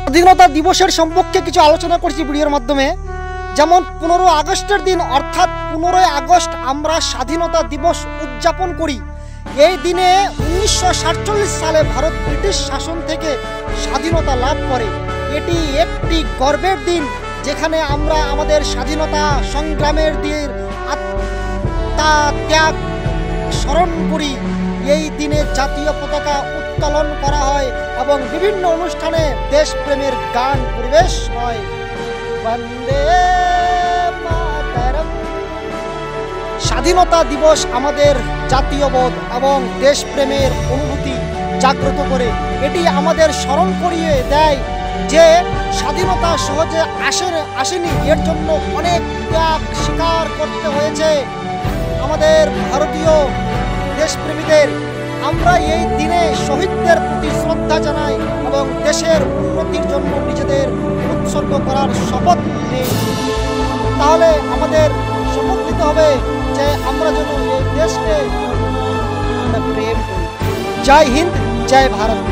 স্বাধীনতা দিবসের সম্পর্কে কিছু আলোচনা করছি ভিডিওর মাধ্যমে। যেমন 15 আগস্টের দিন অর্থাৎ 15 আগস্ট আমরা স্বাধীনতা দিবস উদযাপন করি। এই দিনে 1947 সালে ভারত ব্রিটিশ শাসন থেকে স্বাধীনতা লাভ করে। এটি একটি গর্বের দিন, যেখানে আমরা আমাদের স্বাধীনতা সংগ্রামের দিন আত্মত্যাগ স্মরণ করি। এই দিনে জাতীয় পতাকা উত্তোলন করা হয় এবং বিভিন্ন অনুষ্ঠানে দেশপ্রেমের গান পরিবেশ হয়। বন্দে মাতরম। স্বাধীনতা দিবস আমাদের জাতীয়বোধ এবং দেশপ্রেমের অনুভূতি জাগ্রত করে। এটি আমাদের স্মরণ করিয়ে দেয় যে স্বাধীনতা সহজে আসেনি, এর জন্য অনেক ত্যাগ স্বীকার করতে হয়েছে আমাদের ভারতীয় দেশপ্রেমীদের। আমরা এই দিনে শহীদদের প্রতি শ্রদ্ধা জানাই এবং দেশের উন্নতির জন্য নিজেদের উৎসর্গ করার শপথ নিই। তাহলে আমাদের শপথ নিতে হবে যে আমরা যেন এই দেশকে প্রেম করি। জয় হিন্দ, জয় ভারত।